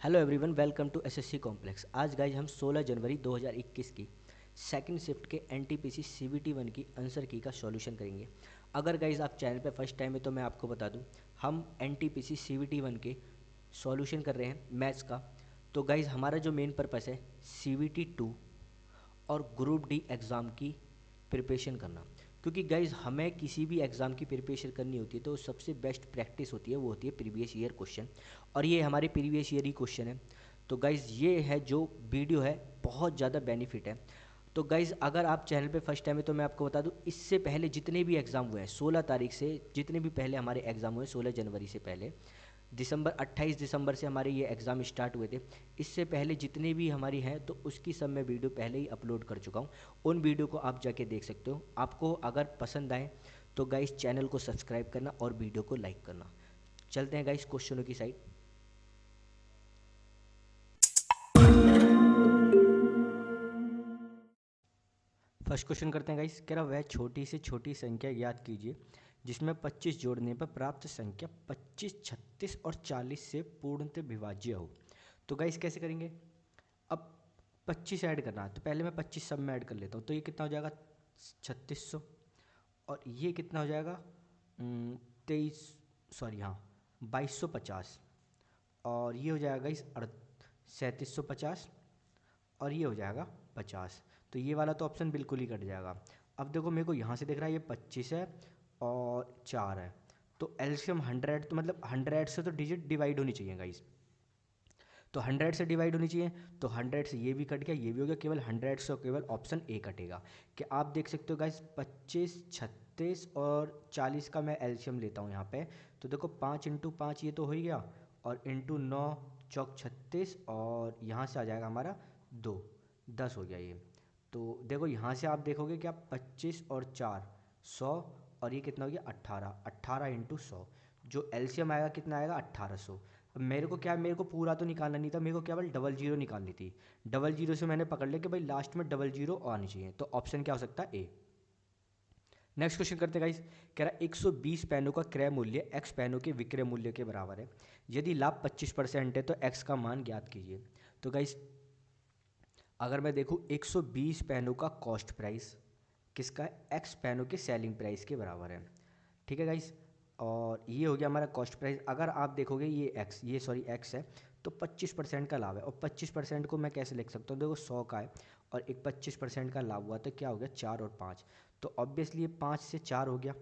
Hello everyone, welcome to SSC complex. आज guys हम 16 जनवरी 2021 की सेकंड शिफ्ट के एनटीपीसी सीबीटी 1 की आंसर की का सॉल्यूशन करेंगे। अगर गाइज आप चैनल पे फर्स्ट टाइम है तो मैं आपको बता दूं, हम एनटीपीसी सीबीटी 1 के सॉल्यूशन कर रहे हैं मैथ्स का। तो गाइज हमारा जो मेन पर्पस है सीबीटी 2 और ग्रुप डी एग्ज़ाम की प्रिपरेशन करना। क्योंकि गाइज हमें किसी भी एग्ज़ाम की प्रिपरेशन करनी होती है तो सबसे बेस्ट प्रैक्टिस होती है, वो होती है प्रीवियस ईयर क्वेश्चन। और ये हमारे प्रीवियस ईयर ही क्वेश्चन है। तो गाइज ये है जो वीडियो है, बहुत ज़्यादा बेनिफिट है। तो गाइज़ अगर आप चैनल पे फर्स्ट टाइम है तो मैं आपको बता दूं, इससे पहले जितने भी एग्ज़ाम हुए हैं 16 तारीख से, जितने भी पहले हमारे एग्ज़ाम हुए 16 जनवरी से पहले, 28 दिसंबर से हमारे ये एग्ज़ाम स्टार्ट हुए थे। इससे पहले जितने भी हमारी हैं तो उसकी सब मैं वीडियो पहले ही अपलोड कर चुका हूँ। उन वीडियो को आप जाके देख सकते हो। आपको अगर पसंद आए तो गाइस चैनल को सब्सक्राइब करना और वीडियो को लाइक करना। चलते हैं गाइस क्वेश्चनों की साइड। फर्स्ट क्वेश्चन करते हैं गाइस। कह रहा वह छोटी से छोटी संख्या याद कीजिए जिसमें 25 जोड़ने पर प्राप्त संख्या 25, 36 और 40 से पूर्णतः विभाज्य हो। तो गाइस कैसे करेंगे? अब 25 ऐड करना है तो पहले मैं 25 सब में ऐड कर लेता हूँ। तो ये कितना हो जाएगा 3600, और ये कितना हो जाएगा 23, सॉरी हाँ 2250, और ये हो जाएगा इस 3750, और ये हो जाएगा 50। तो ये वाला तो ऑप्शन बिल्कुल ही कट जाएगा। अब देखो मेरे को यहाँ से दिख रहा है ये 25 है और 4 है, तो एलसीएम 100, तो मतलब 100 से तो डिजिट डिवाइड होनी चाहिए गाइस। तो 100 से डिवाइड होनी चाहिए, तो 100 से ये भी कट गया, ये भी हो गया, केवल 100 से केवल ऑप्शन ए कटेगा। कि आप देख सकते हो गाइस 25, 36 और 40 का मैं एलसीएम लेता हूँ यहाँ पे। तो देखो 5 इंटू 5 ये तो हो ही गया, और इंटू 9 चौक 36, और यहाँ से आ जाएगा हमारा 2, 10 हो गया ये। तो देखो यहाँ से आप देखोगे कि आप 25 और 4 100, और ये कितना हो गया 18, 18 इंटू 100, जो एलसीएम आएगा कितना आएगा 1800। अब मेरे को क्या, मेरे को पूरा तो निकालना नहीं था, मेरे को केवल डबल जीरो निकालनी थी। डबल जीरो से मैंने पकड़ लिया कि भाई लास्ट में डबल जीरो आनी चाहिए, तो ऑप्शन क्या हो सकता है ए। नेक्स्ट क्वेश्चन करते हैं गाइस। कह रहा 120 पेनों का क्रय मूल्य x पेनों के विक्रय मूल्य के बराबर है। यदि लाभ 25% है तो x का मान ज्ञात कीजिए। तो गाइस अगर मैं देखूँ 120 पेनों का कॉस्ट प्राइस किसका है, x पेनों के सेलिंग प्राइस के बराबर है। ठीक है गाइस, और ये हो गया हमारा कॉस्ट प्राइस। अगर आप देखोगे ये x है, तो 25% का लाभ है, और 25% को मैं कैसे लिख सकता हूँ, देखो 100 का है और एक 25% का लाभ हुआ तो क्या हो गया 4 और 5, तो ऑब्वियसली ये 5 से 4 हो गया।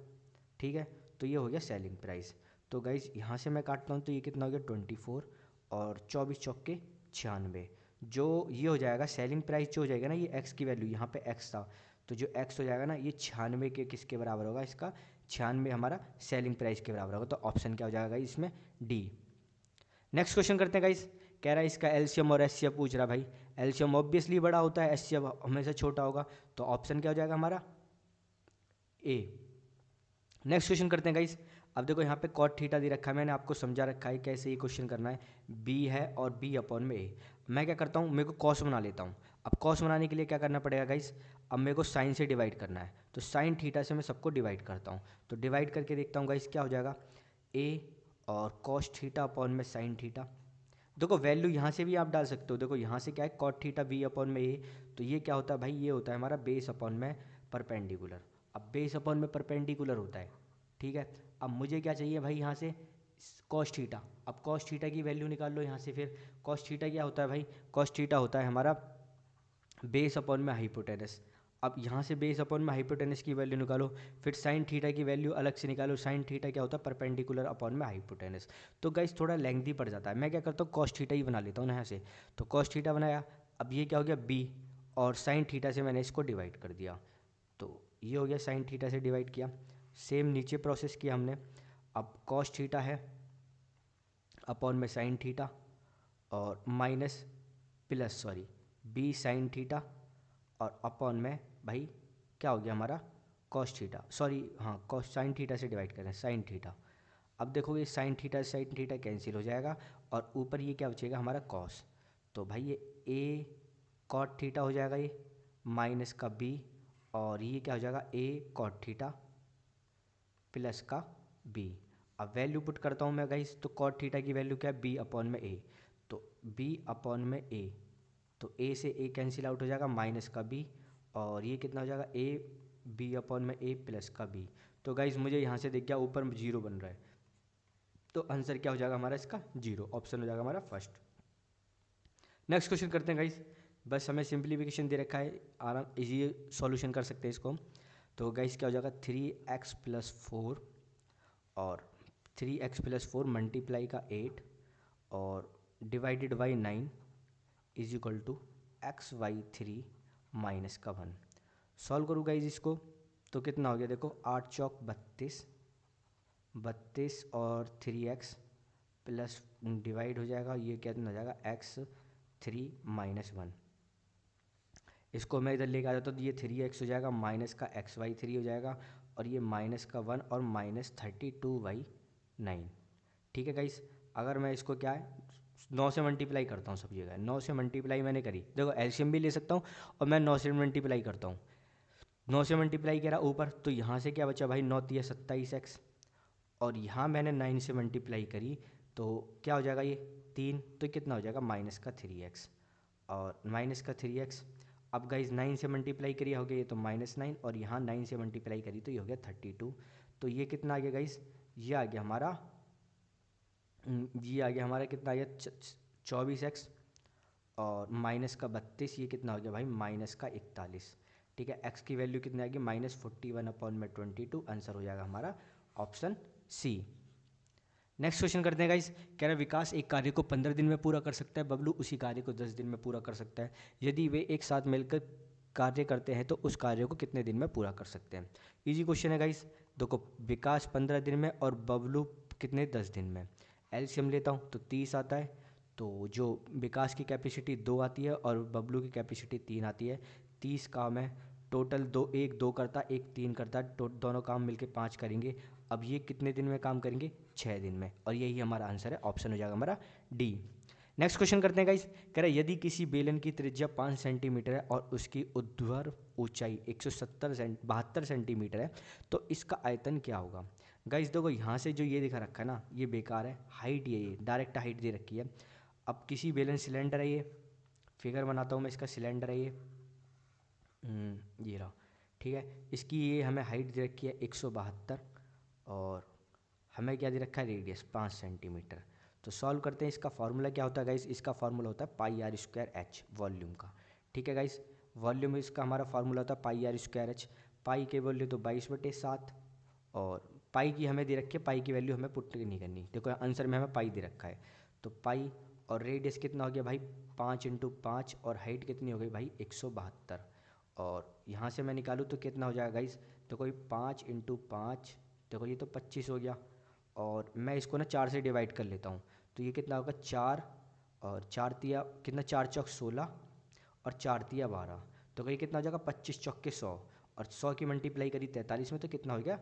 ठीक है, तो ये हो गया सेलिंग प्राइस। तो गाइज यहाँ से मैं काटता हूँ तो ये कितना हो गया 24, और 24 चौके 96, जो ये हो जाएगा सेलिंग प्राइस जो हो जाएगा ना, ये एक्स की वैल्यू यहाँ पे एक्स था, तो जो एक्स हो जाएगा ना ये 96 के किसके बराबर होगा, इसका 96 हमारा सेलिंग प्राइस के बराबर होगा। तो ऑप्शन क्या हो जाएगा इसमें डी। नेक्स्ट क्वेश्चन करते हैं गाइस। कह रहा है इसका एलसीएम और एचसीएफ पूछ रहा है भाई। एलसीएम ऑब्वियसली बड़ा होता है, एचसीएफ हमेशा छोटा होगा, तो ऑप्शन क्या हो जाएगा हमारा ए। नेक्स्ट क्वेश्चन करते हैं गाइस। अब देखो यहाँ पे कॉट थीटा दे रखा है, मैंने आपको समझा रखा है कैसे ये क्वेश्चन करना है। बी है और बी अपॉन में ए। मैं क्या करता हूँ, मेरे को कॉस बना लेता हूँ। अब कॉस बनाने के लिए क्या करना पड़ेगा गाइस, अब मेरे को साइन से डिवाइड करना है, तो साइन थीटा से मैं सबको डिवाइड करता हूँ। तो डिवाइड करके देखता हूँ गाइस क्या हो जाएगा, ए और कॉस थीटा अपॉन में साइन थीटा। देखो वैल्यू यहाँ से भी आप डाल सकते हो, देखो यहाँ से क्या है कॉट थीटा बी अपॉन में ए, तो ये क्या होता है भाई, ये होता है हमारा बेस अपॉन में परपेंडिकुलर। अब बेस अपॉन में परपेंडिकुलर होता है, ठीक है। अब मुझे क्या चाहिए भाई यहाँ से कॉस थीटा। अब कॉस थीटा की वैल्यू निकाल लो यहाँ से। फिर कॉस थीटा क्या होता है भाई, कॉस थीटा होता है हमारा बेस अपॉन में हाइपोटेनस। अब यहाँ से बेस अपॉन में हाइपोटेनस की वैल्यू निकालो, फिर साइन थीटा की वैल्यू अलग से निकालो। साइन थीटा क्या होता है परपेंडिकुलर अपॉन में हाइपोटेनस। तो गाइस थोड़ा लेंथी पड़ जाता है, मैं क्या करता हूँ कॉस थीटा ही बना लेता हूँ यहाँ से। तो कॉस थीटा बनाया, अब ये क्या हो गया बी, और साइन थीटा से मैंने इसको डिवाइड कर दिया, तो ये हो गया साइन थीटा से डिवाइड किया। सेम नीचे प्रोसेस किया हमने। अब कॉस थीटा है अपॉन में साइन थीटा, और minus plus sorry B sine theta, और अपॉन में भाई क्या हो गया हमारा कॉस थीटा, सॉरी हाँ कॉस साइन थीटा से डिवाइड करें साइन थीटा। अब देखोगे sine theta sine theta cancel हो जाएगा, और ऊपर ये क्या बचेगा हमारा कॉस। तो भाई ये ए कॉट थीटा हो जाएगा ये, माइनस का बी, और ये क्या हो जाएगा ए कॉट थीटा प्लस का बी। अब वैल्यू पुट करता हूँ मैं गाइस, तो कॉट थीटा की वैल्यू क्या है बी अपॉन में ए, तो b अपॉन में a, तो a से a कैंसिल आउट हो जाएगा, माइनस का b, और ये कितना हो जाएगा a b अपॉन में a प्लस का b। तो गाइज मुझे यहाँ से दिख गया ऊपर 0 बन रहा है, तो आंसर क्या हो जाएगा हमारा इसका 0, ऑप्शन हो जाएगा हमारा फर्स्ट। नेक्स्ट क्वेश्चन करते हैं गाइज, बस हमें सिंप्लीफिकेशन दे रखा है, आराम इजी सॉल्यूशन कर सकते हैं इसको हम। तो गाइज क्या हो जाएगा 3x+4 और 3x+4 मल्टीप्लाई का 8 और divided by 9 is equal to x/3 minus का 1। सॉल्व करूँ गाइज इसको तो कितना हो गया, देखो 8 चौक 32 और 3x प्लस डिवाइड हो जाएगा, ये कितना हो जाएगा x3 माइनस 1। इसको मैं इधर लेके आ जाता हूँ तो ये 3x हो जाएगा, माइनस का x/3 हो जाएगा, और ये माइनस का 1 और माइनस 32/9। ठीक है गाइस, अगर मैं इसको क्या है 9 से मल्टीप्लाई करता हूँ सब जगह, 9 से मल्टीप्लाई मैंने करी, देखो एलसीएम भी ले सकता हूँ और मैं 9 से मल्टीप्लाई करता हूँ। 9 से मल्टीप्लाई करा ऊपर, तो यहाँ से क्या बचा भाई 9 × 27x, और यहाँ मैंने 9 से मल्टीप्लाई करी तो क्या हो जाएगा ये 3, तो कितना हो जाएगा माइनस का 3x और माइनस का 3x। अब गाइज 9 से मल्टीप्लाई करिए हो गया ये तो -9, और यहाँ 9 से मल्टीप्लाई करी तो ये हो गया 32। तो ये कितना आ गया गाइज, ये आ गया हमारा कितना आ गया 24x और माइनस का 32, ये कितना हो गया भाई माइनस का 41। ठीक है, x की वैल्यू कितनी आ गई -41/22, आंसर हो जाएगा हमारा ऑप्शन सी। नेक्स्ट क्वेश्चन करते हैं गाइस, कह रहा है विकास एक कार्य को 15 दिन में पूरा कर सकता है, बबलू उसी कार्य को 10 दिन में पूरा कर सकता है। यदि वे एक साथ मिलकर कार्य करते हैं तो उस कार्य को कितने दिन में पूरा कर सकते हैं। इजी क्वेश्चन है गाइस, देखो विकास 15 दिन में और बबलू कितने 10 दिन में। एलसीएम लेता हूँ तो 30 आता है, तो जो विकास की कैपेसिटी 2 आती है और बबलू की कैपेसिटी 3 आती है। 30 काम है टोटल, एक 2 करता, एक 3 करता, दोनों काम मिलके 5 करेंगे। अब ये कितने दिन में काम करेंगे 6 दिन में, और यही हमारा आंसर है, ऑप्शन हो जाएगा हमारा डी। नेक्स्ट क्वेश्चन करते हैं गाइस, कह रहा है यदि किसी बेलन की त्रिज्या 5 सेंटीमीटर है और उसकी ऊर्ध्वाधर ऊंचाई 72 सेंटीमीटर है तो इसका आयतन क्या होगा। गाइस देखो यहाँ से जो ये दिखा रखा है ना ये बेकार है, हाइट ये डायरेक्ट हाइट दे रखी है। अब किसी बेलन सिलेंडर है, ये फिगर बनाता हूँ मैं इसका, सिलेंडर है ये रहा। ठीक है, इसकी ये हमें हाइट दे रखी है 172 और हमें क्या दे रखा है रेडियस 5 सेंटीमीटर। तो सॉल्व करते हैं, इसका फार्मूला क्या होता है गाइस, इसका फार्मूला होता है πr²h वॉल्यूम का। ठीक है गाइस, वॉल्यूम इसका हमारा फार्मूला होता है πr²h। पाई के वैल्यू तो 22/7 और पाई की हमें दे रखी है, पाई की वैल्यू हमें पुट नहीं करनी, देखो आंसर में हमें पाई दे रखा है। तो पाई और रेडियस कितना हो गया भाई 5 × 5 और हाइट कितनी हो गई भाई 172, और यहाँ से मैं निकालूँ तो कितना हो जाएगा गाइस, तो कोई 5 × 5, देखो ये तो 25 हो गया, और मैं इसको ना 4 से डिवाइड कर लेता हूँ तो ये कितना होगा 4 और 4 तिया कितना 4 चौक 16 और 4 तिया 12, तो ये कितना हो जाएगा 25 चौक के 100, और 100 की मल्टीप्लाई करी 43 में तो कितना हो गया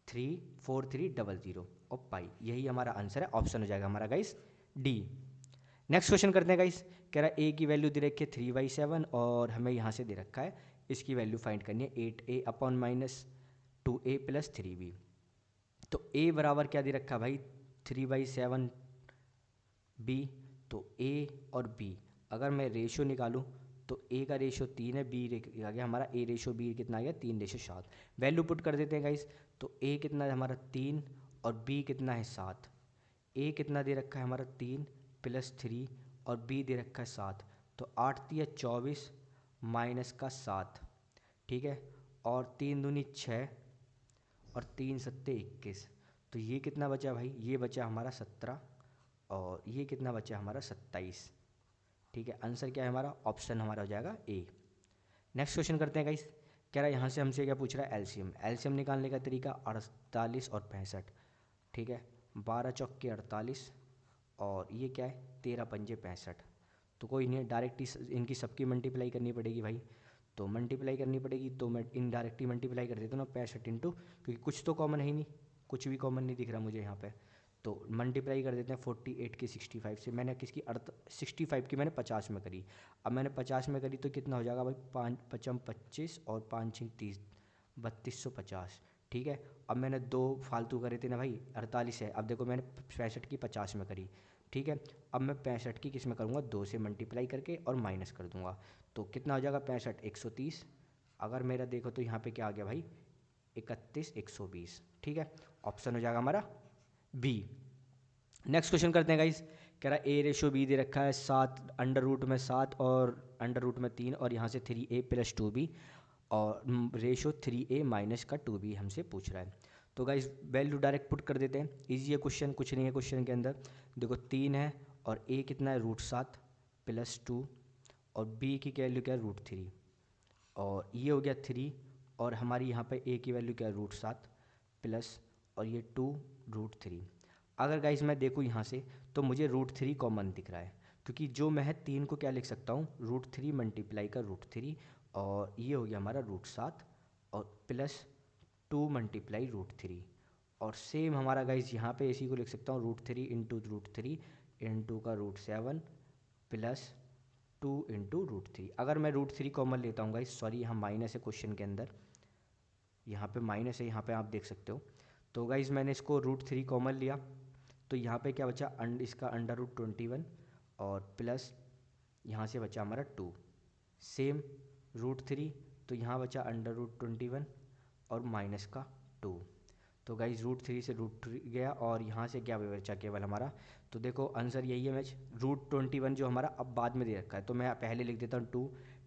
34300 और पाई, यही हमारा आंसर है, ऑप्शन हो जाएगा हमारा गाइस डी। नेक्स्ट क्वेश्चन करते हैं गाइस, कह रहा है ए की वैल्यू दे रखी है 3/7 और हमें यहाँ से दे रखा है इसकी वैल्यू फाइंड करनी है 8a/-2a + 3b। तो a बराबर क्या दे रखा है भाई 3/7 b, तो a और b अगर मैं रेशियो निकालूं तो a का रेशियो 3 है, b आ गया हमारा a/b कितना आ गया 3/7। वैल्यू पुट कर देते हैं गाइस, तो a कितना है हमारा 3 और b कितना है 7। a कितना दे रखा है हमारा 3 + 3 और b दे रखा है 7, तो 8 तिया 24 माइनस का 7। ठीक है, और 3 दूनी 6 और 3 सत्ते 21, तो ये कितना बचा भाई, ये बचा हमारा 17 और ये कितना बचा हमारा 27। ठीक है, आंसर क्या है हमारा, ऑप्शन हमारा हो जाएगा ए। नेक्स्ट क्वेश्चन करते हैं गाइस, कह रहा है यहाँ से हमसे क्या पूछ रहा है एलसीएम। एलसीएम निकालने का तरीका 48 और 65। ठीक है, 12 चौक के 48 और ये क्या है 13 पंजे 65, तो कोई नहीं डायरेक्ट इनकी सबकी मल्टीप्लाई करनी पड़ेगी भाई, तो मल्टीप्लाई करनी पड़ेगी, तो मैं इनडायरेक्टली मल्टीप्लाई कर देता हूँ ना 65 इंटू, क्योंकि कुछ तो कॉमन है ही नहीं, कुछ भी कॉमन नहीं दिख रहा मुझे यहाँ पे, तो मल्टीप्लाई कर देते हैं 48 की 65 से। मैंने किसकी 65 की मैंने 50 में करी, अब मैंने 50 में करी तो कितना हो जाएगा भाई 5 × 25 और 5 × 30 3250। ठीक है, अब मैंने 2 फालतू करे थे ना भाई 48 है, अब देखो मैंने 65 की 50 में करी। ठीक है। अब मैं 65 की किस में करूँगा, 2 से मल्टीप्लाई करके और माइनस कर दूंगा, तो कितना हो जाएगा 65 130। अगर मेरा देखो तो यहाँ पे क्या आ गया भाई 31 120, ठीक है। ऑप्शन हो जाएगा हमारा बी। नेक्स्ट क्वेश्चन करते हैं गाइस। कह रहा है A/B दे रखा है 7, अंडर रूट में 7 और अंडर रूट में 3 और यहाँ से 3A + 2B और रेशो 3A माइनस का 2B हमसे पूछ रहा है। तो गाइस वैल्यू डायरेक्ट पुट कर देते हैं, इजी है क्वेश्चन, कुछ नहीं है क्वेश्चन के अंदर। देखो 3 है और A कितना है √7 + 2 और B की वैल्यू क्या है √3 और ये हो गया 3 और हमारी यहाँ पे A की वैल्यू क्या है √7 प्लस और ये 2 √3। अगर गाइस मैं देखूँ यहाँ से तो मुझे √3 कॉमन दिख रहा है, क्योंकि जो मैं है 3 को क्या लिख सकता हूँ √3 मल्टीप्लाई का √3 और ये हो गया हमारा √7 और प्लस 2 मल्टीप्लाई √3 और सेम हमारा गाइस यहाँ पे इसी को लिख सकता हूँ √3 इंटू √3 इंटू का √7 प्लस 2 इंटू √3। अगर मैं √3 कॉमन लेता हूँ गाइस, सॉरी यहाँ माइनस है क्वेश्चन के अंदर, यहाँ पे माइनस है, यहाँ पे आप देख सकते हो। तो गाइस मैंने इसको √3 कॉमन लिया तो यहाँ पे क्या बचा इसका √21 और प्लस यहाँ से बचा हमारा 2 सेम √3 तो यहाँ बचा √21 और माइनस का 2। तो गाइज √3 से √3 गया और यहाँ से क्या बचा केवल हमारा, तो देखो आंसर यही है मैच √21 जो हमारा अब बाद में दे रखा है, तो मैं पहले लिख देता हूँ 2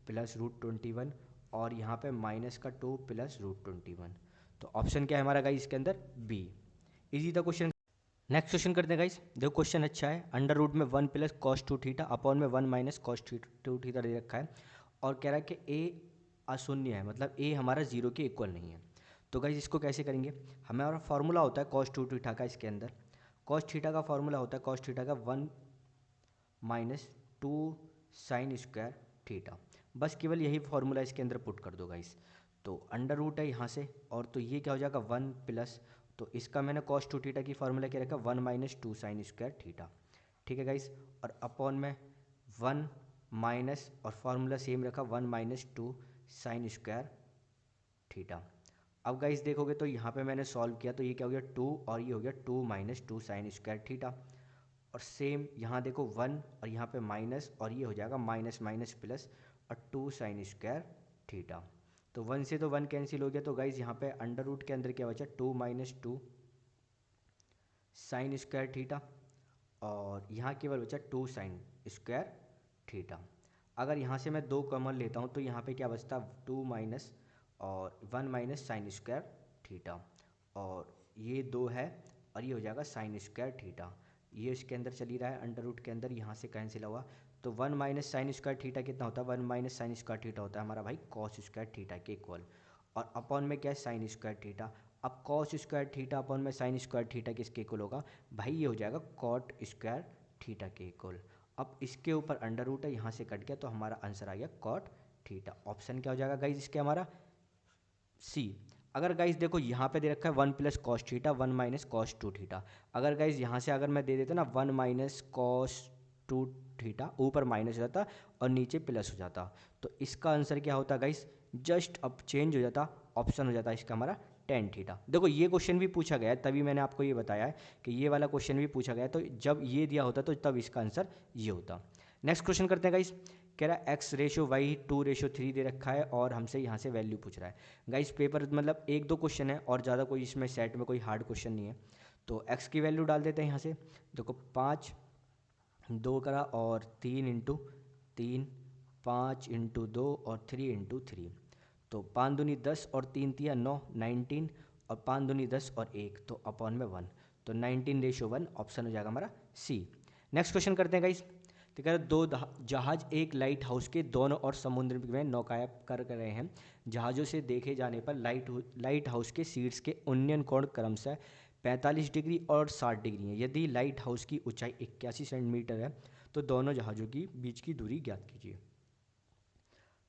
प्लस √21 और यहाँ पे माइनस का 2 प्लस √21। तो ऑप्शन क्या है हमारा गाइज इसके अंदर बी। इजी था क्वेश्चन। नेक्स्ट क्वेश्चन करते हैं गाइस। देखो क्वेश्चन अच्छा है, अंडर रूट में 1 + cos 2 थीटा अपॉन में 1 - cos 2 थीटा दे रखा है और कह रहा है कि ए अशून्य है, मतलब ए हमारा 0 के इक्वल नहीं है। तो गाइस इसको कैसे करेंगे, हमारा फॉर्मूला होता है cos 2 थीटा का, इसके अंदर cos थीटा का फॉर्मूला होता है cos थीटा का 1 - 2 sin स्क्वायर थीटा। बस केवल यही फॉर्मूला इसके अंदर पुट कर दो गाइस। तो अंडर रूट है यहाँ से और तो ये क्या हो जाएगा 1 प्लस, तो इसका मैंने cos 2 थीटा की फॉर्मूला क्या रखा 1 - 2 sin स्क्वायर थीटा, ठीक है गाइस। और अपॉन में 1 माइनस और फार्मूला सेम रखा 1 - 2 sin स्क्वायर थीटा। अब गाइस देखोगे तो यहाँ पे मैंने सॉल्व किया तो ये क्या हो गया 2 और ये हो गया 2 - 2 sin स्क्वायर थीटा और सेम यहाँ देखो 1 और यहाँ पे माइनस और ये हो जाएगा माइनस माइनस प्लस और 2 sin स्क्वायर थीटा। तो 1 से तो 1 कैंसिल हो गया, तो गाइज यहाँ पे अंडर रूट के अंदर क्या बचा 2 - 2 sin स्क्वायर थीटा और यहाँ केवल बचा 2 sin स्क्वायर थीटा। अगर यहाँ से मैं 2 कॉमन लेता हूँ तो यहाँ पे क्या बचता 2 माइनस और 1 - sin स्क्वायर थीटा और ये 2 है और ये हो जाएगा sin स्क्वायर थीटा। ये इसके अंदर चली रहा है अंडर रूट के अंदर, यहाँ से कैंसिल हुआ तो 1 - sin स्क्वायर थीटा कितना होता है 1 - sin स्क्वायर थीटा होता है हमारा भाई cos स्क्वायर थीटा के इक्वल और अपॉन में क्या है sin स्क्वायर थीटा। अब cos स्क्वायर थीटा अपॉन में sin स्क्वायर थीटा किसके इक्वल होगा भाई, ये हो जाएगा cot स्क्वायर थीटा के इक्वल। अब इसके ऊपर अंडर रूट है, यहाँ से कट गया तो हमारा आंसर आ गया cot थीटा। ऑप्शन क्या हो जाएगा गाइज इसके हमारा सी। अगर गाइज देखो यहाँ पे दे रखा है 1 + cos थीटा 1 - cos 2 थीटा, अगर गाइज यहाँ से अगर मैं दे देता ना 1 - cos 2 थीटा, ऊपर माइनस हो जाता और नीचे प्लस हो जाता, तो इसका आंसर क्या होता गाइज जस्ट अब चेंज हो जाता, ऑप्शन हो जाता इसका हमारा tan थीटा। देखो ये क्वेश्चन भी पूछा गया है, तभी मैंने आपको ये बताया है कि ये वाला क्वेश्चन भी पूछा गया है, तो जब ये दिया होता तो तब इसका आंसर ये होता। नेक्स्ट क्वेश्चन करते हैं गाइज। कह रहा है x/y 2/3 दे रखा है और हमसे यहाँ से वैल्यू पूछ रहा है। गाइस पेपर मतलब 1-2 क्वेश्चन है और ज़्यादा कोई इसमें सेट में कोई हार्ड क्वेश्चन नहीं है, तो x की वैल्यू डाल देते हैं यहाँ से। देखो 5 2 करा और 3 × 3 5 × 2 और 3 × 3, तो 5 दूनी 10 और 3 तिया 9 19 और 5 दूनी 10 और 1 तो अपॉन में 1, तो 19/1 ऑप्शन हो जाएगा हमारा सी। नेक्स्ट क्वेश्चन करते हैं गाइस। तो कह रहे 2 जहाज एक लाइट हाउस के दोनों ओर समुद्र में नौकायन कर रहे हैं। जहाज़ों से देखे जाने पर लाइट हाउस के शीर्ष के उन्नयन कोण क्रमशः 45 डिग्री और 60 डिग्री है। यदि लाइट हाउस की ऊंचाई 81 सेंटीमीटर है तो दोनों जहाज़ों की बीच की दूरी ज्ञात कीजिए।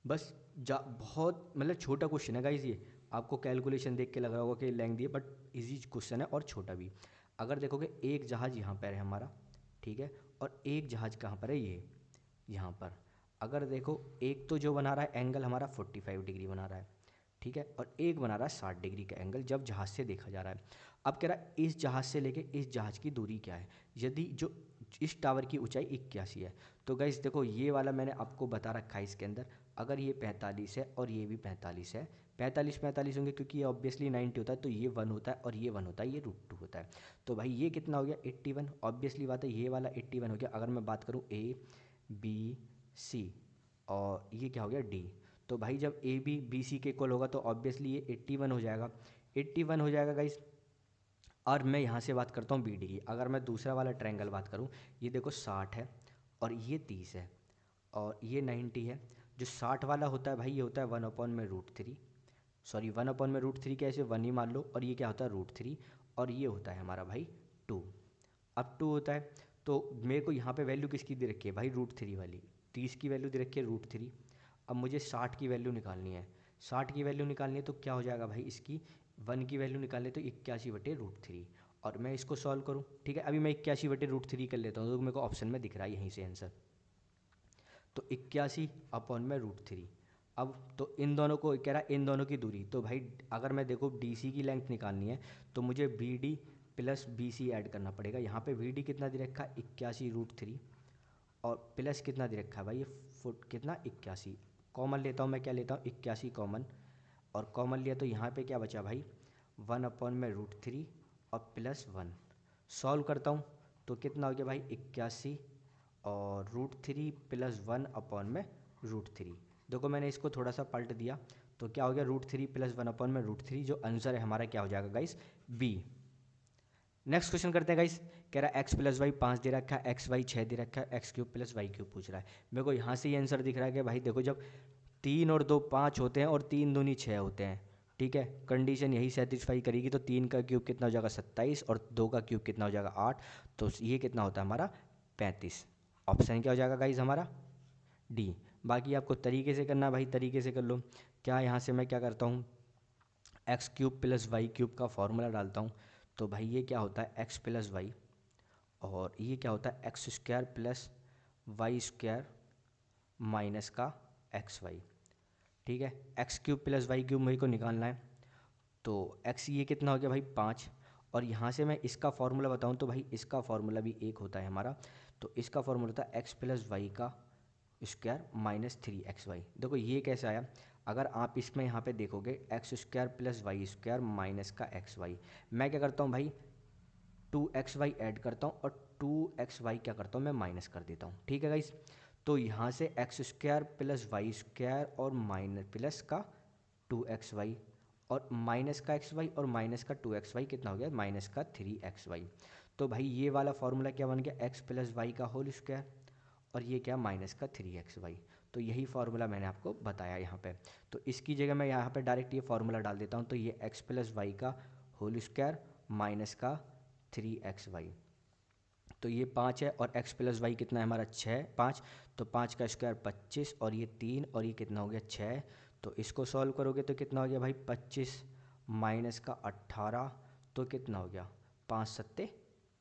बस बहुत मतलब छोटा क्वेश्चन है गाइस, ये आपको कैलकुलेशन देख के लग रहा होगा कि लेंथ है, बट इजी क्वेश्चन है और छोटा भी। अगर देखोगे एक जहाज़ यहाँ पर है हमारा, ठीक है, और एक जहाज़ कहाँ पर है ये यहाँ पर। अगर देखो एक तो जो बना रहा है एंगल हमारा 45 डिग्री बना रहा है, ठीक है, और एक बना रहा है 60 डिग्री का एंगल जब जहाज़ से देखा जा रहा है। अब कह रहा है इस जहाज़ से लेके इस जहाज़ की दूरी क्या है। यदि जो इस टावर की ऊंचाई 81 है। तो गाइस देखो ये वाला मैंने आपको बता रखा है इसके अंदर, अगर ये 45 है और ये भी 45 है, 45 होंगे क्योंकि ये ऑब्वियसली 90 होता है, तो ये 1 होता है और ये 1 होता है, ये √2 होता है। तो भाई ये कितना हो गया 81, ऑब्वियसली बात है ये वाला 81 हो गया। अगर मैं बात करूँ A B C और ये क्या हो गया D, तो भाई जब A B B C के इक्वल होगा तो ऑब्वियसली ये 81 हो जाएगा, 81 हो जाएगा गाइस। और मैं यहाँ से बात करता हूँ BD की। अगर मैं दूसरा वाला ट्रायंगल बात करूँ, ये देखो 60 है और ये 30 है और ये 90 है। जो 60 वाला होता है भाई ये होता है 1/√3, सॉरी 1/√3 कैसे 1 ही मान लो, और ये क्या होता है √3 और ये होता है हमारा भाई 2। अब 2 होता है तो मेरे को यहाँ पे वैल्यू किसकी दे रखी है भाई √3 वाली, 30 की वैल्यू दे रखी है √3। अब मुझे 60 की वैल्यू निकालनी है, 60 की वैल्यू निकालनी है तो क्या हो जाएगा भाई, इसकी 1 की वैल्यू निकालनी है तो 81/√3। और मैं इसको सॉल्व करूँ, ठीक है, अभी मैं 81/√3 कर लेता हूँ तो मेरे को ऑप्शन में दिख रहा है यहीं से आंसर, तो 81/√3। अब तो इन दोनों को कह रहा है इन दोनों की दूरी, तो भाई अगर मैं देखो DC की लेंथ निकालनी है तो मुझे BD प्लस BC ऐड करना पड़ेगा। यहाँ पे BD कितना दे रखा है 81/√3 और प्लस कितना दे रखा है भाई ये फुट कितना 81, कॉमन लेता हूँ मैं, क्या लेता हूँ 81 कॉमन, और कॉमन लिया तो यहाँ पे क्या बचा भाई 1/√3 और +1। सॉल्व करता हूँ तो कितना हो गया भाई 81 और √3 + 1/√3। देखो मैंने इसको थोड़ा सा पलट दिया तो क्या हो गया √3 + 1/√3, जो आंसर है हमारा क्या हो जाएगा गाइस B। नेक्स्ट क्वेश्चन करते हैं गाइस, कह रहा है x + y 5 दे रखा है, xy 6 दे रखा है, x³ + y³ पूछ रहा है। मेरे को यहाँ से ये आंसर दिख रहा है कि भाई देखो जब 3 और 2 5 होते हैं और 3 दूनी 6 होते हैं, ठीक है, कंडीशन यही सेटिस्फाई करेगी। तो 3 का क्यूब कितना हो जाएगा 27 और 2 का क्यूब कितना हो जाएगा 8, तो ये कितना होता है हमारा 35। ऑप्शन क्या हो जाएगा गाइज हमारा D। बाकी आपको तरीके से करना है भाई, तरीके से कर लो। क्या यहाँ से मैं क्या करता हूँ x³ + y³ का फॉर्मूला डालता हूँ, तो भाई ये क्या होता है x + y और ये क्या होता है x² + y² माइनस का xy, ठीक है। x³ + y³ मेरे को निकालना है, तो x ये कितना हो गया भाई 5, और यहाँ से मैं इसका फॉर्मूला बताऊँ तो भाई इसका फॉर्मूला भी एक होता है हमारा, तो इसका फॉर्मूला होता है x + y का स्क्वायर माइनस 3xy। देखो ये कैसे आया, अगर आप इसमें यहाँ पे देखोगे x² + y² माइनस का xy, मैं क्या करता हूँ भाई 2xy ऐड करता हूँ और 2xy क्या करता हूँ मैं माइनस कर देता हूँ, ठीक है गाइस। तो यहाँ से x² + y² और माइनस प्लस का 2xy और माइनस का xy और माइनस का 2xy कितना हो गया माइनस का 3xy। तो भाई ये वाला फॉर्मूला क्या बन गया x + y का होल स्क्वायर और ये क्या माइनस का 3xy। तो यही फार्मूला मैंने आपको बताया यहाँ पे, तो इसकी जगह मैं यहाँ पे डायरेक्ट ये फार्मूला डाल देता हूँ, तो ये x + y का होल स्क्वायर माइनस का 3xy, तो ये 5 है और x + y कितना है हमारा 6 5, तो 5 का स्क्वायर 25 और ये 3 और ये कितना हो गया 6, तो इसको सॉल्व करोगे तो कितना हो गया भाई 25 माइनस का 18, तो कितना हो गया 5 7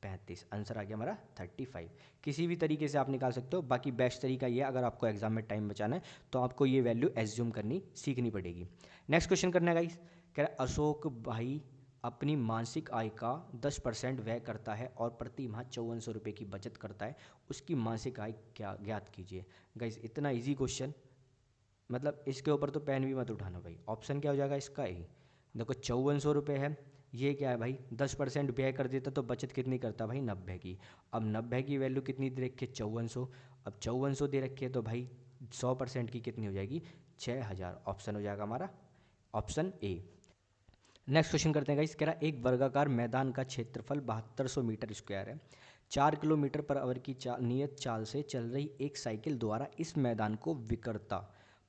35, आंसर आ गया हमारा 35। किसी भी तरीके से आप निकाल सकते हो, बाकी बेस्ट तरीका ये अगर आपको एग्जाम में टाइम बचाना है तो आपको ये वैल्यू एज्यूम करनी सीखनी पड़ेगी। नेक्स्ट क्वेश्चन करना है गाइस, कह रहा है अशोक भाई अपनी मासिक आय का 10% व्यय करता है और प्रति माह 5400 रुपये की बचत करता है, उसकी मासिक आय क्या ज्ञात कीजिए। गाइस इतना इजी क्वेश्चन, मतलब इसके ऊपर तो पेन भी मत उठाना भाई। ऑप्शन क्या हो जाएगा इसका ए, देखो 5400 रुपये है, ये क्या है भाई 10% व्यय कर देता तो बचत कितनी करता भाई 90 की। अब 90 की वैल्यू कितनी दे रखी है 5400, अब 5400 दे रखी है तो भाई 100% की कितनी हो जाएगी 6000। ऑप्शन हो जाएगा हमारा ऑप्शन ए। नेक्स्ट क्वेश्चन करते हैं गाइस, कह रहा एक वर्गाकार मैदान का क्षेत्रफल 7200 मीटर स्क्वायर है, 4 किलोमीटर पर आवर की नियत चाल से चल रही एक साइकिल द्वारा इस मैदान को विकर्ता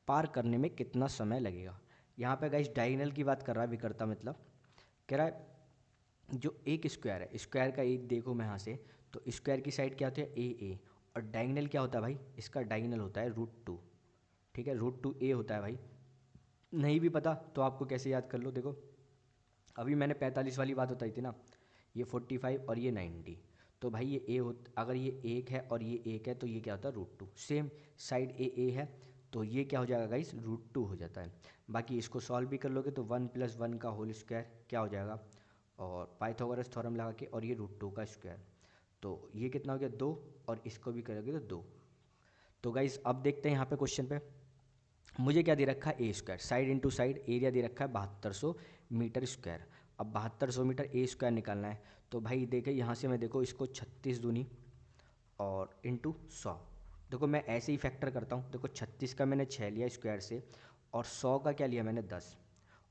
पार करने में कितना समय लगेगा। यहाँ पे गाइस डायगोनल की बात कर रहा है विकर्ता, मतलब कह रहा है जो एक स्क्वायर है, स्क्वायर का एक देखो मैं यहाँ से, तो स्क्वायर की साइड क्या होती है ए और डायगोनल क्या होता है भाई, इसका डायगोनल होता है √2, ठीक है, √2a होता है भाई। नहीं भी पता तो आपको कैसे याद कर लो, देखो अभी मैंने 45 वाली बात बताई थी ना, ये 45 और ये 90, तो भाई ये अगर ये एक है और ये एक है तो ये क्या होता है √2, सेम साइड ए है तो ये क्या हो जाएगा गाइस √2 हो जाता है। बाकी इसको सॉल्व भी कर लोगे तो 1 + 1 का होल स्क्वायर क्या हो जाएगा, और पाइथागोरस थ्योरम लगा के, और ये √2 का स्क्वायर, तो ये कितना हो गया 2, और इसको भी करोगे तो 2। तो गाइज अब देखते हैं यहाँ पे क्वेश्चन पे मुझे क्या दे रखा है, A square, side into side, area दे रखा है 7200 मीटर स्क्वायर। अब 7200 मीटर ए स्क्वायर निकालना है, तो भाई देखे यहाँ से मैं देखो इसको 36 दूनी और इंटू 100। देखो मैं ऐसे ही फैक्टर करता हूँ, देखो 36 का मैंने 6 लिया स्क्वायर से, और 100 का क्या लिया मैंने 10,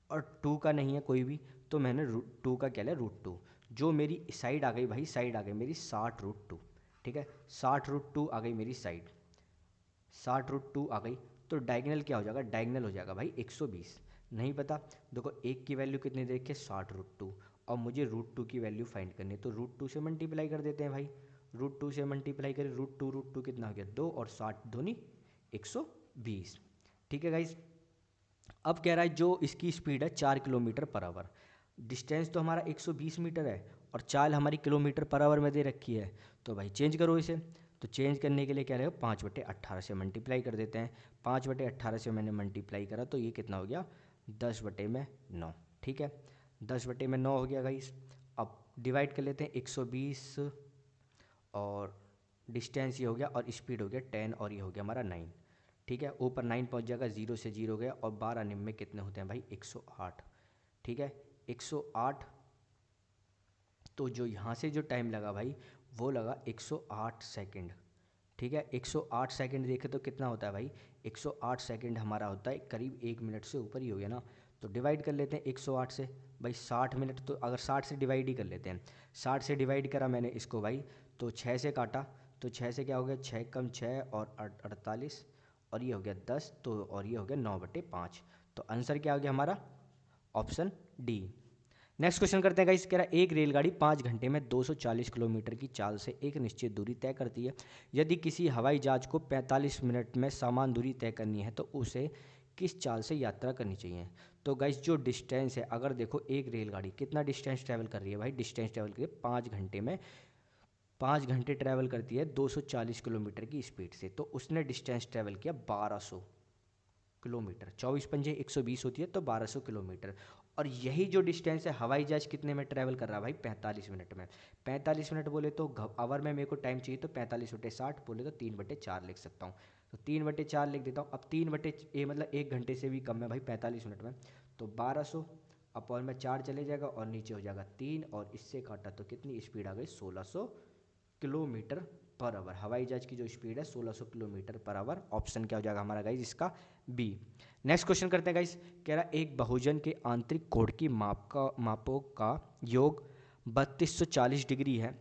और 2 का नहीं है कोई भी, तो मैंने √2 का क्या लिया √2। जो मेरी साइड आ गई भाई, साइड आ गई मेरी 60 √2, ठीक है, 60 √2 आ गई मेरी साइड, 60 √2 आ गई। तो डायगनल क्या हो जाएगा, डायगनल हो जाएगा भाई 120। नहीं पता, देखो एक की वैल्यू कितनी दे रखी है 60 √2, और मुझे √2 की वैल्यू फाइंड करनी है, तो √2 से मल्टीप्लाई कर देते हैं भाई। √2 से मल्टीप्लाई करें, √2 कितना हो गया 2, और 60 दूनी 120। ठीक है गाइज, अब कह रहा है जो इसकी स्पीड है 4 किलोमीटर पर आवर, डिस्टेंस तो हमारा 120 मीटर है, और चाल हमारी किलोमीटर पर आवर में दे रखी है, तो भाई चेंज करो इसे। तो चेंज करने के लिए क्या रहेगा, 5/18 से मल्टीप्लाई कर देते हैं। 5/18 से मैंने मल्टीप्लाई करा तो ये कितना हो गया 10/9। ठीक है, 10/9 हो गया गाइस। अब डिवाइड कर लेते हैं 120, और डिस्टेंस ये हो गया, और स्पीड हो गया 10, और ये हो गया हमारा 9। ठीक है, ऊपर 9 पहुंच जाएगा, 0 से 0 गया, और 12 निम्न में कितने होते हैं भाई 108। ठीक है, 108। तो जो यहाँ से जो टाइम लगा भाई वो लगा 108 सेकंड। ठीक है, 108 सेकंड देखे तो कितना होता है भाई, 108 सेकंड हमारा होता है करीब 1 मिनट से ऊपर ही हो गया ना। तो डिवाइड कर लेते हैं 108 से, भाई 60 मिनट, तो अगर 60 से डिवाइड ही कर लेते हैं, 60 से डिवाइड करा मैंने इसको भाई, तो 6 से काटा, तो 6 से क्या हो गया, 6 कम 6 और 48, और ये हो गया 10, तो और ये हो गया 9/5। तो आंसर क्या हो गया हमारा, ऑप्शन डी। नेक्स्ट क्वेश्चन करते हैं गाइस, कह रहा है एक रेलगाड़ी 5 घंटे में 240 किलोमीटर की चाल से एक निश्चित दूरी तय करती है। यदि किसी हवाई जहाज को 45 मिनट में समान दूरी तय करनी है तो उसे किस चाल से यात्रा करनी चाहिए। तो गाइस जो डिस्टेंस है, अगर देखो एक रेलगाड़ी कितना डिस्टेंस ट्रैवल कर रही है भाई, डिस्टेंस ट्रैवल कर रही है 5 घंटे में, 5 घंटे ट्रैवल करती है 240 किलोमीटर की स्पीड से, तो उसने डिस्टेंस ट्रैवल किया 1200 किलोमीटर, 24×5 = 120 होती है, तो 1200 किलोमीटर। और यही जो डिस्टेंस है हवाई जहाज कितने में ट्रैवल कर रहा है भाई, 45 मिनट में। 45 मिनट बोले तो आवर में मेरे को टाइम चाहिए, तो 45/60 बोले तो 3/4 लिख सकता हूँ, तो 3/4 लिख देता हूँ। अब 3/, मतलब 1 घंटे से भी कम है भाई 45 मिनट में, तो 1200 अपॉन में 4 चले जाएगा, और नीचे हो जाएगा 3, और इससे काटा तो कितनी स्पीड आ गई 1600 किलोमीटर पर आवर। हवाई जहाज की जो स्पीड है 1600 किलोमीटर पर आवर। ऑप्शन क्या हो जाएगा हमारा गाइज इसका, बी। नेक्स्ट क्वेश्चन करते हैं गाइज, कह रहा है एक बहुभुज के आंतरिक कोण की मापों का योग 3240 डिग्री है।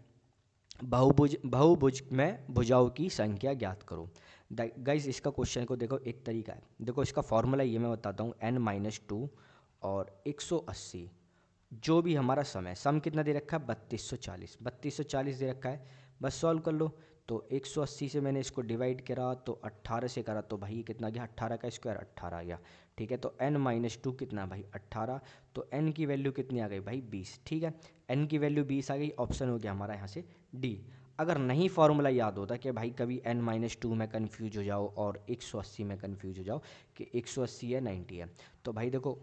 बहुभुज में भुजाओं की संख्या ज्ञात करो। गाइज इसका क्वेश्चन को देखो, एक तरीका है, देखो इसका फॉर्मूला ये मैं बताता हूँ, n-2 और 180, जो भी हमारा सम कितना दे रखा है 3240 दे रखा है, बस सॉल्व कर लो। तो 180 से मैंने इसको डिवाइड करा, तो 18 से करा, तो भाई कितना गया 18 का स्क्वायर 18 आ गया। ठीक है, तो n-2 कितना भाई 18, तो n की वैल्यू कितनी आ गई भाई 20। ठीक है, n की वैल्यू 20 आ गई, ऑप्शन हो गया हमारा यहाँ से डी। अगर नहीं फॉर्मूला याद होता कि भाई कभी n-2 में कन्फ्यूज हो जाओ और 180 में कन्फ्यूज हो जाओ कि 180 है 90 है, तो भाई देखो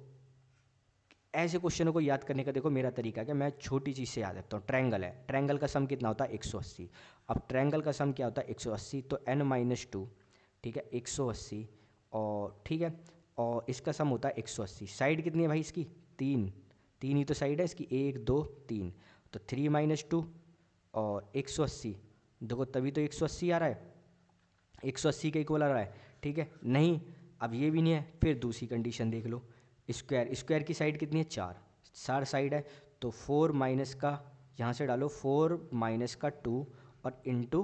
ऐसे क्वेश्चनों को याद करने का देखो मेरा तरीका है कि मैं छोटी चीज़ से याद रखता हूँ। ट्रायंगल है, ट्रायंगल का सम कितना होता है 180। अब ट्रायंगल का सम क्या होता है 180, तो n-2, ठीक है 180, और ठीक है, और इसका सम होता है 180। साइड कितनी है भाई इसकी 3, 3 ही तो साइड है इसकी, 1 2 3, तो 3-2 और 180, देखो तभी तो 180 आ रहा है, 180 के इक्वल आ रहा है। ठीक है, नहीं अब ये भी नहीं है, फिर दूसरी कंडीशन देख लो, स्क्वायर की साइड कितनी है 4, 4 साइड है, तो 4 माइनस का यहाँ से डालो 4 माइनस का 2 और इंटू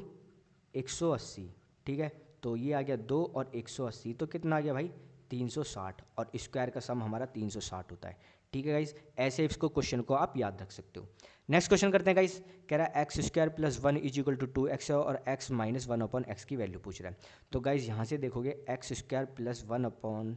180। ठीक है, तो ये आ गया 2 और 180, तो कितना आ गया भाई 360, और स्क्वायर का सम हमारा 360 होता है। ठीक है गाइज, ऐसे इसको क्वेश्चन को आप याद रख सकते हो। नेक्स्ट क्वेश्चन करते हैं गाइज, कह रहा है x² + 1 = 2x और x - 1/x की वैल्यू पूछ रहा है। तो गाइज यहाँ से देखोगे x² + 1/1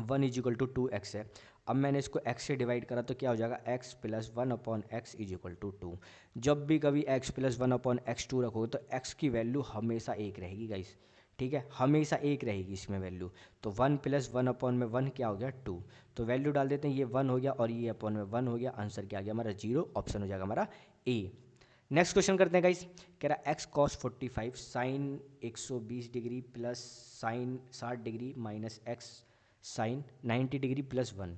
= 2x है। अब मैंने इसको x से डिवाइड करा तो क्या हो जाएगा x + 1/x = 2। जब भी कभी x + 1/x 2 रखोगे तो x की वैल्यू हमेशा 1 रहेगी गाइस। ठीक है, हमेशा 1 रहेगी इसमें वैल्यू। तो 1 + 1/1 क्या हो गया 2, तो वैल्यू डाल देते हैं, ये 1 हो गया और ये अपॉन में 1 हो गया। आंसर क्या आ गया हमारा 0, ऑप्शन हो जाएगा हमारा ए। नेक्स्ट क्वेश्चन करते हैं गाइस। कह रहा x cos 45 sine 120 degree plus sine 60 degree minus x sine 90 degree plus 1।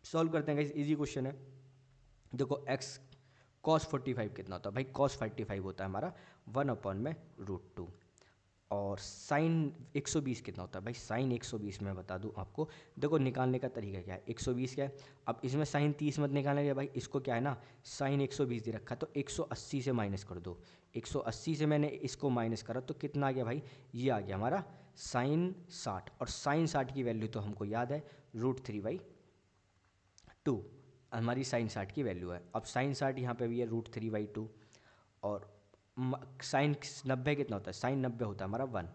Solve करते हैं गाइस, इजी क्वेश्चन है। देखो एक्स कॉस 45 कितना होता है भाई, कॉस 45 होता है हमारा 1/√2। और साइन 120 कितना होता है भाई, साइन 120 मैं बता दूं आपको। देखो निकालने का तरीका क्या है, 120 क्या है, अब इसमें साइन 30 मत निकालना भाई, इसको क्या है ना, साइन 120 दे रखा है तो 180 से माइनस कर दो। 180 से मैंने इसको माइनस करा तो कितना आ गया भाई, ये आ गया हमारा साइन 60। और साइन 60 की वैल्यू तो हमको याद है √3/2 हमारी साइन 60 की वैल्यू है। अब साइन 60 यहाँ पे भी है √3/2। और साइन 90 कितना होता है, साइन 90 होता है हमारा 1।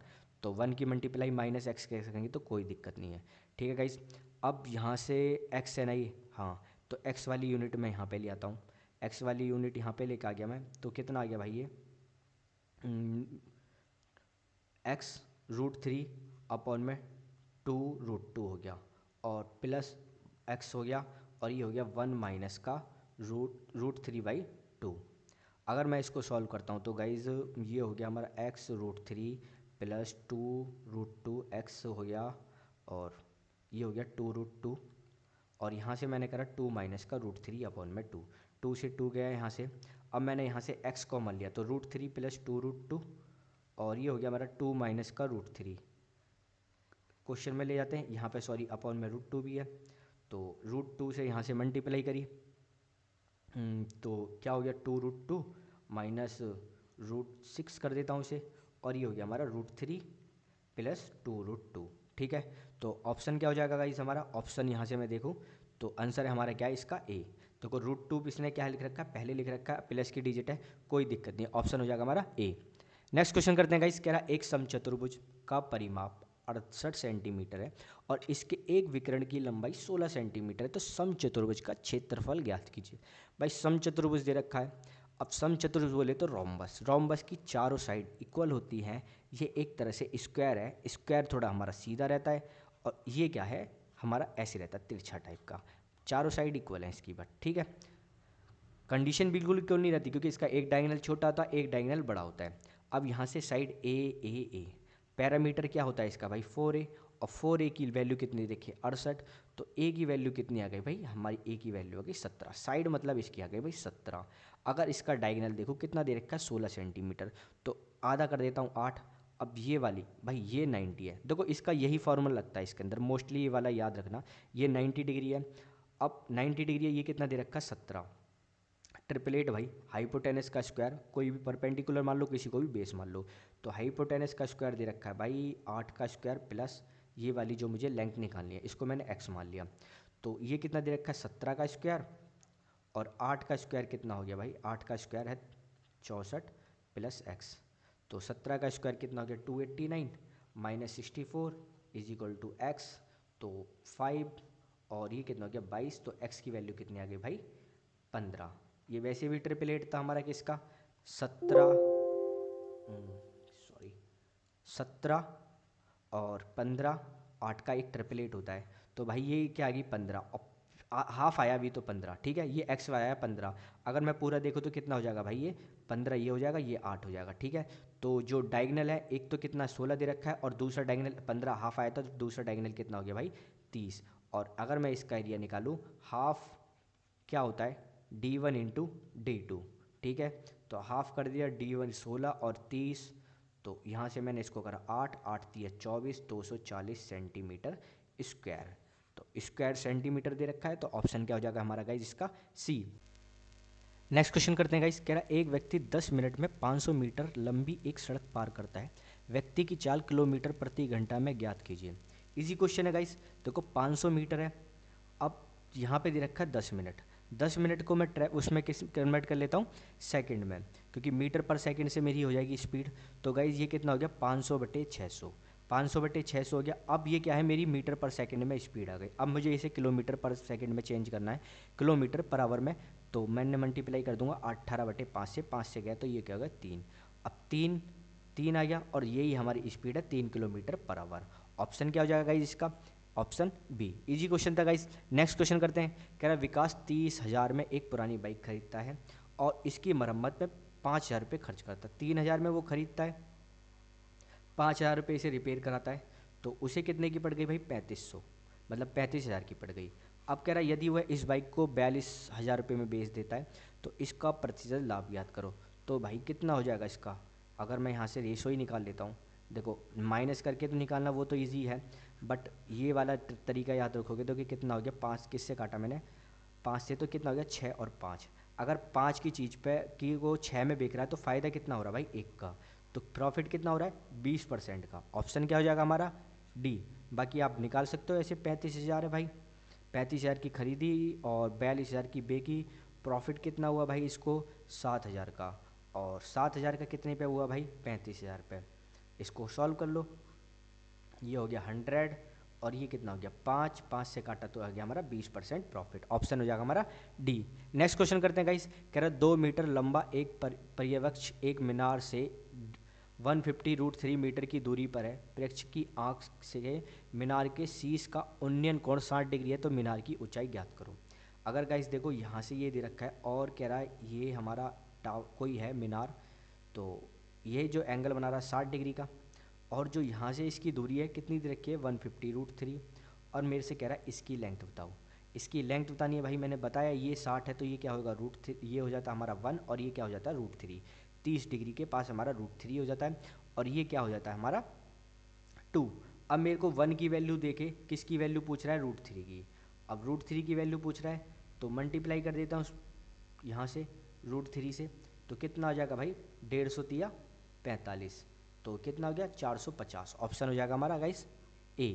तो 1 की मल्टीप्लाई माइनस एक्स कह सकेंगे तो कोई दिक्कत नहीं है, ठीक है गाइस। अब यहाँ से एक्स है ना ये, हाँ, तो एक्स वाली यूनिट मैं यहाँ पे ले आता हूँ। एक्स वाली यूनिट यहाँ पे लेके आ गया मैं, तो कितना आ गया भाई ये एक्स √3/2 हो गया, और प्लस एक्स हो गया, और ये हो गया 1 माइनस का √3/2। अगर मैं इसको सॉल्व करता हूँ तो गाइज ये हो गया हमारा एक्स √3 प्लस 2√2 एक्स हो गया, और ये हो गया 2√2। और यहाँ से मैंने करा 2 माइनस का √3/2। 2 से 2 गया यहाँ से। अब मैंने यहाँ से x कॉमन लिया तो √3 प्लस 2√2, और ये हो गया हमारा 2 माइनस का √3। क्वेश्चन में ले जाते हैं यहाँ पे, सॉरी अपॉन में √2 भी है, तो √2 से यहाँ से मल्टीप्लाई करी, तो क्या हो गया 2√2 माइनस √6 कर देता हूँ इसे, और ये हो गया हमारा √3 प्लस 2√2। ठीक है, तो ऑप्शन क्या हो जाएगा गाइस हमारा, ऑप्शन यहाँ से मैं देखूँ तो आंसर है हमारा क्या है इसका ए। तो √2 इसने क्या लिख रखा है, पहले लिख रखा है, प्लस की डिजिट है, कोई दिक्कत नहीं, ऑप्शन हो जाएगा हमारा ए। नेक्स्ट क्वेश्चन करते हैं गाइस। कह रहा है एक समचतुर्भुज का परिमाप 68 सेंटीमीटर है और इसके एक विकर्ण की लंबाई 16 सेंटीमीटर है, तो समचतुर्भुज का क्षेत्रफल ज्ञात कीजिए। भाई समचतुर्भुज दे रखा है, अब समचतुर्भुज बोले तो रोम्बस, रोम्बस की चारों साइड इक्वल होती हैं। ये एक तरह से स्क्वायर है, स्क्वायर थोड़ा हमारा सीधा रहता है, और ये क्या है हमारा ऐसे रहता है तिरछा टाइप का, चारों साइड इक्वल है इसकी। बट ठीक है, कंडीशन बिल्कुल क्यों नहीं रहती, क्योंकि इसका एक डायगोनल छोटा होता है, एक डायगोनल बड़ा होता है। अब यहाँ से साइड ए पैरामीटर क्या होता है इसका भाई 4a, और 4a की वैल्यू कितनी देखिए 68, तो a की वैल्यू कितनी आ गई भाई, हमारी a की वैल्यू आ गई 17, साइड मतलब इसकी आ गई भाई 17। अगर इसका डायगोनल देखो कितना दे रखा है 16 सेंटीमीटर, तो आधा कर देता हूँ 8। अब ये वाली भाई ये 90 है, देखो इसका यही फॉर्मूला लगता है इसके अंदर, मोस्टली ये वाला याद रखना, ये 90 डिग्री है। अब 90 डिग्री है, ये कितना दे रखा है 17। ट्रिपलेट भाई, हाइपोटेनस का स्क्वायर, कोई भी परपेंडिकुलर मान लो, किसी को भी बेस मान लो, तो हाइपोटेनस का स्क्वायर दे रखा है भाई 8 का स्क्वायर प्लस ये वाली जो मुझे लेंथ निकालनी है, इसको मैंने x मान लिया, तो ये कितना दे रखा है 17 का स्क्वायर, और 8 का स्क्वायर कितना हो गया भाई, 8 का स्क्वायर है 64 प्लस x, तो 17 का स्क्वायर कितना हो गया 289 minus 64 is equal to x, तो 5, और ये कितना हो गया 22, तो x की वैल्यू कितनी आ गई भाई 15। ये वैसे भी ट्रिपलेट था हमारा किसका 17 और 15, 8 का एक ट्रिपलेट होता है, तो भाई ये क्या आ गई 15, और हाफ आया भी तो 15, ठीक है, ये एक्स आया 15, अगर मैं पूरा देखूँ तो कितना हो जाएगा भाई ये 15, ये हो जाएगा, ये 8 हो जाएगा, ठीक है। तो जो डायगोनल है एक तो कितना 16 दे रखा है, और दूसरा डायगोनल 15 हाफ आया था, तो दूसरा डायगोनल कितना हो गया भाई 30, और अगर मैं इसका एरिया निकालूँ हाफ क्या होता है D1 इंटू D2, ठीक है, तो हाफ कर दिया D1 16 और 30, तो यहाँ से मैंने इसको करा 8 8 3 24, 240 सेंटीमीटर स्क्वायर, तो स्क्वायर सेंटीमीटर दे रखा है, तो ऑप्शन क्या हो जाएगा हमारा गाइज इसका सी। नेक्स्ट क्वेश्चन करते हैं गाइज। कह रहा है एक व्यक्ति 10 मिनट में 500 मीटर लंबी एक सड़क पार करता है, व्यक्ति की चाल किलोमीटर प्रति घंटा में ज्ञात कीजिए। इजी क्वेश्चन है गाइज, देखो 500 मीटर है, अब यहाँ पे दे रखा है 10 मिनट, 10 मिनट को मैं उसमें किस कन्वर्ट कर लेता हूँ सेकंड में, क्योंकि मीटर पर सेकंड से मेरी हो जाएगी स्पीड, तो गाइज ये कितना हो गया 500/600, 500/600 हो गया। अब ये क्या है मेरी मीटर पर सेकंड में स्पीड आ गई, अब मुझे इसे किलोमीटर पर सेकंड में चेंज करना है किलोमीटर पर आवर में, तो मैंने मल्टीप्लाई कर दूंगा 18/5 से, 5 से गया तो ये क्या होगा 3, अब 3 आ गया, और यही हमारी स्पीड है 3 किलोमीटर पर आवर। ऑप्शन क्या हो जाएगा गाइज इसका, ऑप्शन बी। इजी क्वेश्चन था गाइस। नेक्स्ट क्वेश्चन करते हैं। कह रहा है विकास 30,000 में एक पुरानी बाइक खरीदता है और इसकी मरम्मत में 5,000 रुपये खर्च करता है। 3,000 में वो खरीदता है, 5,000 रुपये इसे रिपेयर कराता है, तो उसे कितने की पड़ गई भाई? 3500, मतलब 35,000 की पड़ गई। अब कह रहा है यदि वह इस बाइक को 42,000 रुपये में बेच देता है तो इसका प्रतिशत लाभ ज्ञात करो। तो भाई कितना हो जाएगा इसका? अगर मैं यहाँ से रेशो ही निकाल लेता हूँ, देखो माइनस करके तो निकालना वो तो ईजी है, बट ये वाला तरीका याद रखोगे तो कि कितना हो गया? 5 किससे काटा मैंने? 5 से, तो कितना हो गया? 6 और 5। अगर 5 की चीज़ पे कि वो 6 में बिक रहा है तो फ़ायदा कितना हो रहा है भाई? 1 का। तो प्रॉफिट कितना हो रहा है? 20% का। ऑप्शन क्या हो जाएगा हमारा? डी। बाकी आप निकाल सकते हो ऐसे। 35,000 है भाई, 35,000 की खरीदी और 42,000 की बेची, प्रॉफिट कितना हुआ भाई इसको? 7,000 का। और 7,000 का कितने पे हुआ भाई? 35,000 पे। इसको सॉल्व कर लो, ये हो गया 100 और ये कितना हो गया? 5, 5 से काटा तो आ गया हमारा 20% प्रॉफिट। ऑप्शन हो जाएगा हमारा डी। नेक्स्ट क्वेश्चन करते हैं गाइस। कह रहा है 2 मीटर लंबा एक पर्यवेक्षक एक मीनार से 150√3 मीटर की दूरी पर है। प्रेक्षक की आंख से मीनार के शीर्ष का उन्नयन कोण 60 डिग्री है, तो मीनार की ऊंचाई ज्ञात करो। अगर गाइस देखो यहाँ से ये दे रखा है और कह रहा है ये हमारा कोई है मीनार, तो ये जो एंगल बना रहा है 60 डिग्री का, और जो यहाँ से इसकी दूरी है कितनी दे रखी है? 150√3, और मेरे से कह रहा है इसकी लेंथ बताओ। इसकी लेंथ बतानी है भाई, मैंने बताया ये 60 है तो ये क्या होगा? √3, ये हो जाता है हमारा 1 और ये क्या हो जाता है? √3। 30 डिग्री के पास हमारा √3 हो जाता है, और ये क्या हो जाता है हमारा? 2। अब मेरे को 1 की वैल्यू देके किसकी वैल्यू पूछ रहा है? √3 की। अब √3 की वैल्यू पूछ रहा है तो मल्टीप्लाई कर देता हूँ यहाँ से √3 से, तो कितना हो जाएगा भाई? 150 45, तो कितना हो गया? 450। ऑप्शन हो जाएगा हमारा गाइस ए।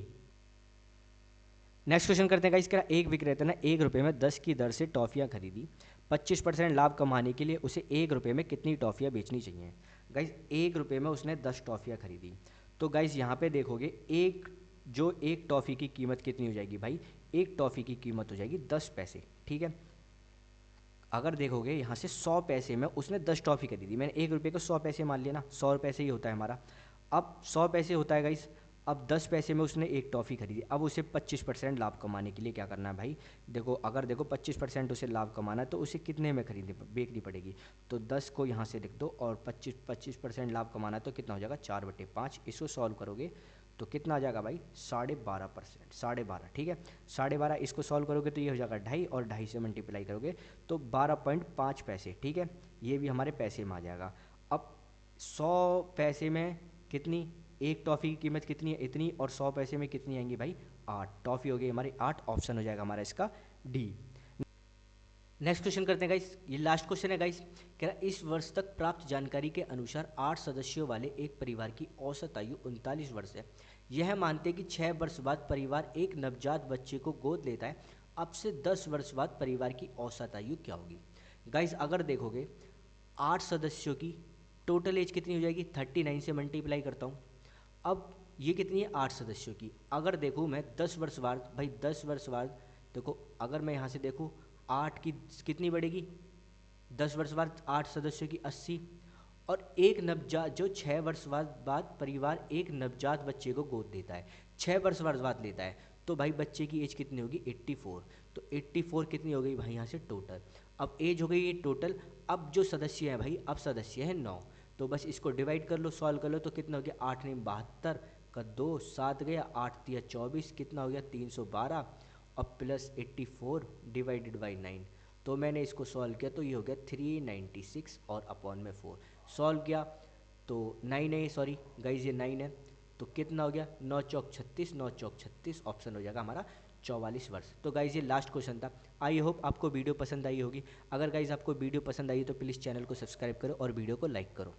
नेक्स्ट क्वेश्चन करते हैं गाइस। क्या एक विक्रेता ने 1 रुपये में 10 की दर से टॉफियाँ खरीदी। 25% लाभ कमाने के लिए उसे 1 रुपये में कितनी टॉफियाँ बेचनी चाहिए? गाइस 1 रुपये में उसने 10 टॉफियाँ खरीदी, तो गाइस यहाँ पे देखोगे एक टॉफ़ी की कीमत कितनी हो जाएगी भाई? एक टॉफ़ी की कीमत हो जाएगी 10 पैसे, ठीक है। अगर देखोगे यहाँ से 100 पैसे में उसने 10 टॉफ़ी खरीदी, मैंने 1 रुपये को 100 पैसे मान लिया ना, 100 पैसे ही होता है हमारा। अब 100 पैसे होता है गाइस, अब 10 पैसे में उसने एक टॉफ़ी खरीदी, अब उसे 25% लाभ कमाने के लिए क्या करना है भाई? देखो अगर देखो 25% उसे लाभ कमाना है तो उसे कितने में बेचनी पड़ेगी? तो 10 को यहाँ से लिख दो और 25% लाभ कमाना है तो कितना हो जाएगा? 4/5। इसको सॉल्व करोगे तो कितना आ जाएगा भाई? 12.5%, 12.5, ठीक है। 12.5 इसको सॉल्व करोगे तो ये हो जाएगा 2.5 और 2.5 से मल्टीप्लाई करोगे तो 12.5 पैसे, ठीक है। ये भी हमारे पैसे में आ जाएगा। अब 100 पैसे में कितनी? एक टॉफ़ी की कीमत कितनी है? इतनी। और 100 पैसे में कितनी आएंगी भाई? 8 टॉफ़ी हो गई हमारी 8। ऑप्शन हो जाएगा हमारा इसका डी। नेक्स्ट क्वेश्चन करते हैं गाइस, ये लास्ट क्वेश्चन है गाइस। कह रहा है इस वर्ष तक प्राप्त जानकारी के अनुसार 8 सदस्यों वाले एक परिवार की औसत आयु 39 वर्ष है। यह मानते हैं कि 6 वर्ष बाद परिवार एक नवजात बच्चे को गोद लेता है। अब से 10 वर्ष बाद परिवार की औसत आयु क्या होगी? गाइस अगर देखोगे 8 सदस्यों की टोटल एज कितनी हो जाएगी? 39 से मल्टीप्लाई करता हूँ। अब ये कितनी है? 8 सदस्यों की। अगर देखूँ मैं 10 वर्ष बाद, भाई 10 वर्ष बाद देखो, अगर मैं यहाँ से देखूँ 8 की कितनी बढ़ेगी? 10 वर्ष बाद 8 सदस्यों की 80, और एक नवजात जो 6 वर्ष बाद परिवार एक नवजात बच्चे को गोद देता है, 6 वर्ष बाद लेता है, तो भाई बच्चे की एज कितनी होगी? 84। तो 84 कितनी हो गई भाई यहाँ से टोटल? अब एज हो गई ये टोटल। अब जो सदस्य हैं भाई, अब सदस्य हैं 9, तो बस इसको डिवाइड कर लो, सॉल्व कर लो, तो कितना हो गया? 8 ने 72 का 2, 7 गया, 8 तिया 24, कितना हो गया? 312, और प्लस 84 डिवाइडेड बाई 9। तो मैंने इसको सॉल्व किया तो ये हो गया 396 और अपॉन में 4। सॉल्व किया तो 9 है, सॉरी गाइज ये 9 है, तो कितना हो गया? 9 चौक 36, 9 चौक 36। ऑप्शन हो जाएगा हमारा 44 वर्ष। तो गाइज ये लास्ट क्वेश्चन था। आई होप आपको वीडियो पसंद आई होगी। अगर गाइज आपको वीडियो पसंद आई तो प्लीज़ चैनल को सब्सक्राइब करो और वीडियो को लाइक करो।